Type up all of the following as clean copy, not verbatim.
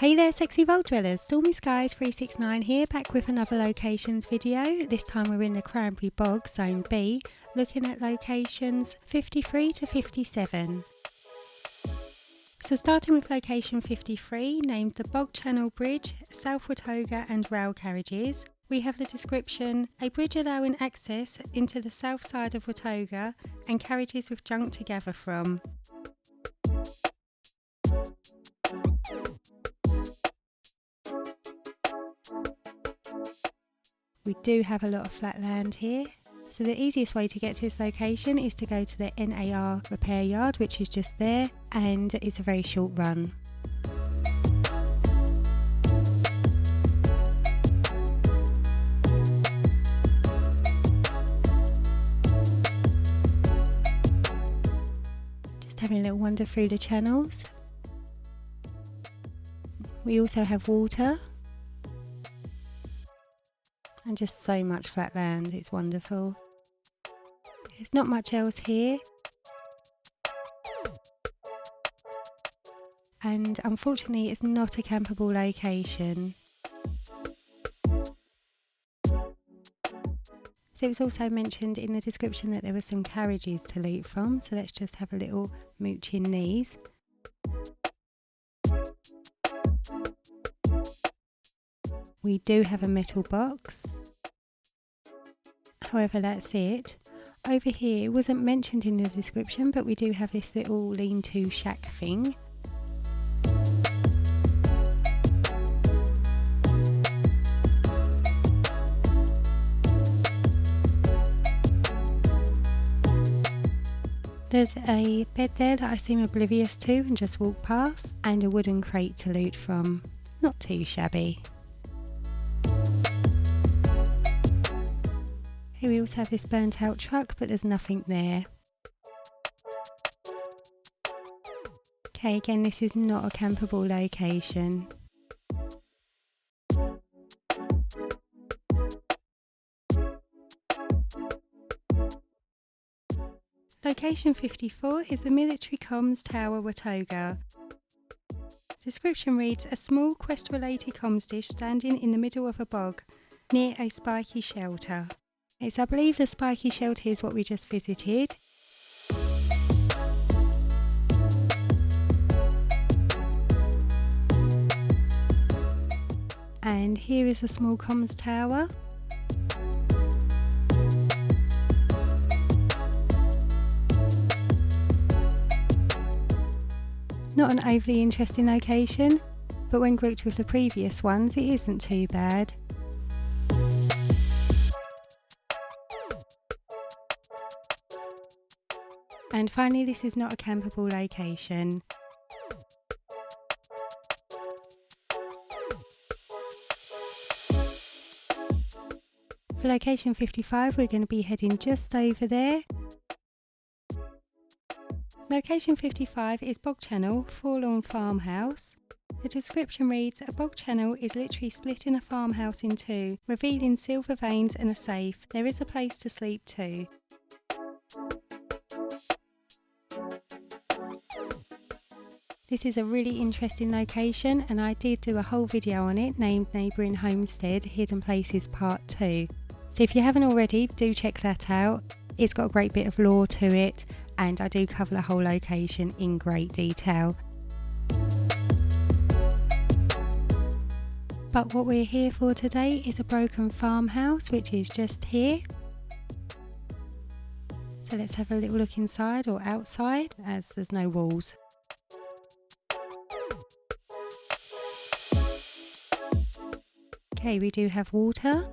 Hey there sexy vault dwellers, Stormy Skies 369 here, back with another locations video. This time we're in the Cranberry Bog, Zone B, looking at locations 53 to 57. So starting with location 53, named the Bog Channel Bridge, South Watoga and rail carriages, we have the description, a bridge allowing access into the south side of Watoga and carriages with junk to gather from. We do have a lot of flat land here, so the easiest way to get to this location is to go to the NAR repair yard, which is just there, and it's a very short run. Just having a little wander through the channels. We also have water. And just so much flat land, it's wonderful. There's not much else here. And unfortunately it's not a campable location. So it was also mentioned in the description that there were some carriages to loot from, so let's just have a little mooch in these. We do have a metal box, however that's it. Over here, it wasn't mentioned in the description, but we do have this little lean-to shack thing. There's a bed there that I seem oblivious to and just walk past, and a wooden crate to loot from. Not too shabby. Here we also have this burnt out truck, but there's nothing there. Okay, again, this is not a campable location. Location 54 is the Military Comms Tower, Watoga. Description reads, a small quest-related comms dish standing in the middle of a bog, near a spiky shelter. Yes, I believe the spiky shelter is what we just visited. And here is a small comms tower. Not an overly interesting location, but when grouped with the previous ones, it isn't too bad. And finally, this is not a campable location. For location 55, we're going to be heading just over there. Location 55 is Bog Channel, Farlon farmhouse. The description reads, a bog channel is literally splitting a farmhouse in two, revealing silver veins and a safe. There is a place to sleep too. This is a really interesting location, and I did do a whole video on it named Neighbouring Homestead Hidden Places Part 2. So if you haven't already, do check that out. It's got a great bit of lore to it, and I do cover the whole location in great detail. But what we're here for today is a broken farmhouse, which is just here. So let's have a little look inside or outside, as there's no walls. Okay, we do have water.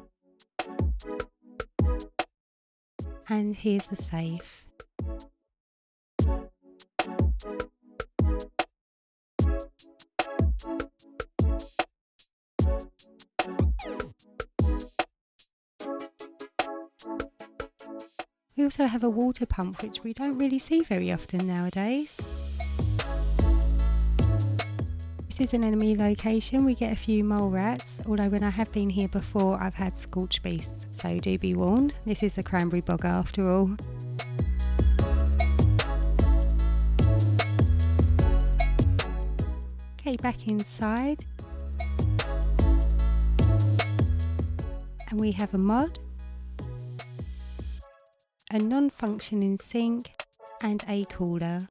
And here's the safe. We also have a water pump, which we don't really see very often nowadays. This is an enemy location. We get a few mole rats, although when I have been here before I've had scorched beasts, so do be warned. This is the Cranberry Bog after all. Okay, back inside. And we have a mod, a non-functioning sink and a cooler.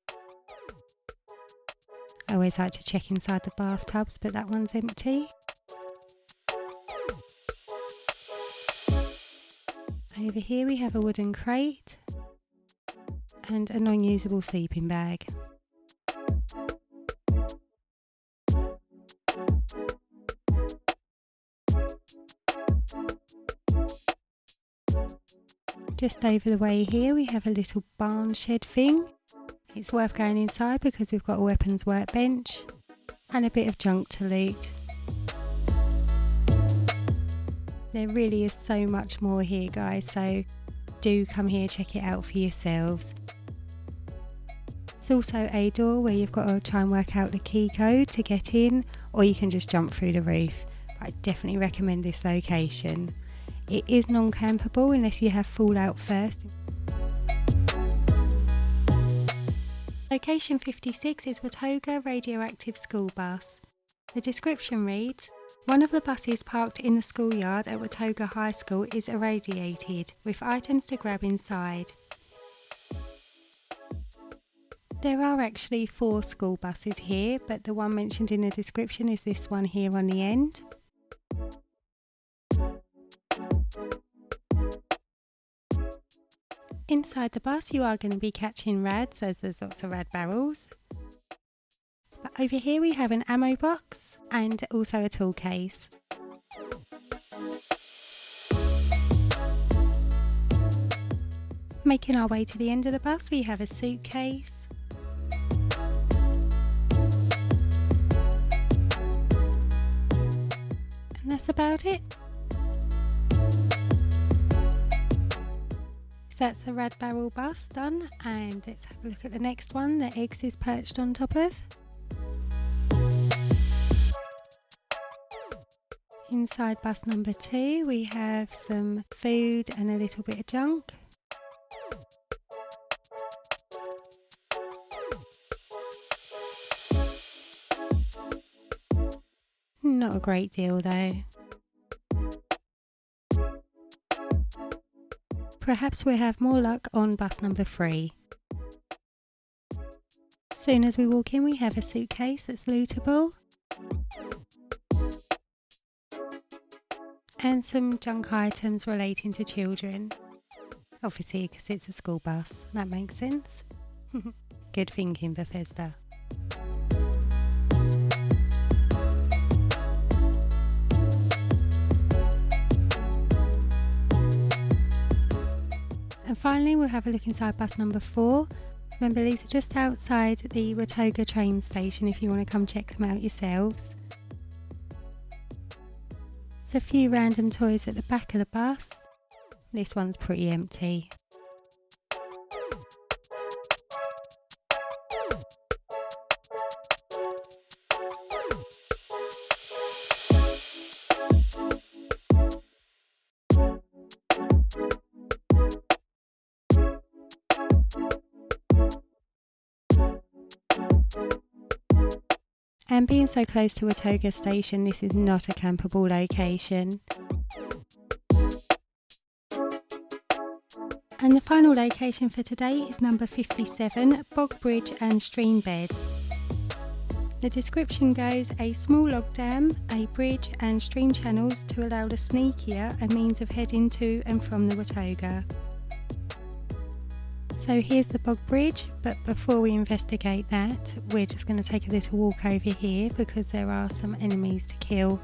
I always like to check inside the bathtubs, but that one's empty. Over here we have a wooden crate and a non-usable sleeping bag. Just over the way here we have a little barn shed thing. It's worth going inside because we've got a weapons workbench and a bit of junk to loot. There really is so much more here, guys, so do come here, check it out for yourselves. There's also a door where you've got to try and work out the key code to get in, or you can just jump through the roof. I definitely recommend this location. It is non-campable unless you have Fallout first. Location 56 is Watoga Radioactive School Bus. The description reads, one of the buses parked in the schoolyard at Watoga High School is irradiated, with items to grab inside. There are actually 4 school buses here, but the one mentioned in the description is this one here on the end. Inside the bus you are going to be catching rads, as there's lots of rad barrels. But over here we have an ammo box and also a tool case. Making our way to the end of the bus we have a suitcase. And that's about it. So that's the rad barrel bus done, and let's have a look at the next one that Eggs is perched on top of. Inside bus number 2 we have some food and a little bit of junk. Not a great deal though. Perhaps we'll have more luck on bus number 3. As soon as we walk in we have a suitcase that's lootable. And some junk items relating to children. Obviously because it's a school bus, that makes sense. Good thinking, Bethesda. And finally we'll have a look inside bus number 4. Remember, these are just outside the Watoga train station if you want to come check them out yourselves. There's a few random toys at the back of the bus. This one's pretty empty. And being so close to Watoga station, this is not a campable location. And the final location for today is number 57, Bog Bridge and Streambeds. The description goes, a small log dam, a bridge and stream channels to allow the sneakier a means of heading to and from the Watoga. So here's the Bog Bridge, but before we investigate that, we're just going to take a little walk over here because there are some enemies to kill.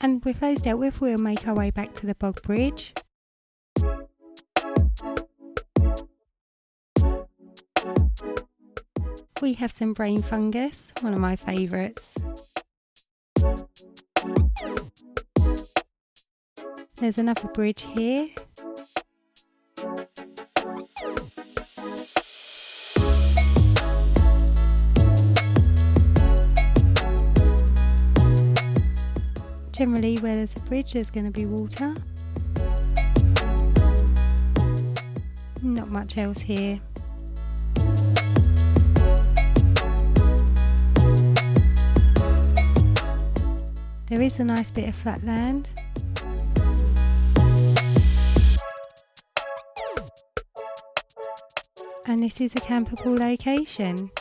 And with those dealt with, we'll make our way back to the Bog Bridge. We have some brain fungus, one of my favourites. There's another bridge here. Generally where there's a bridge there's going to be water. Not much else here. There is a nice bit of flat land. And this is a campable location.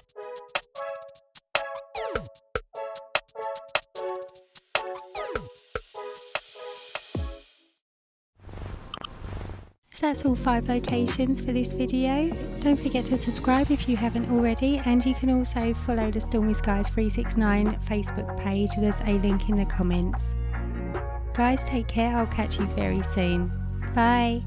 So that's all 5 locations for this video. Don't forget to subscribe if you haven't already, and you can also follow the Stormy Skies 369 Facebook page. There's a link in the comments. Guys, take care. I'll catch you very soon. Bye.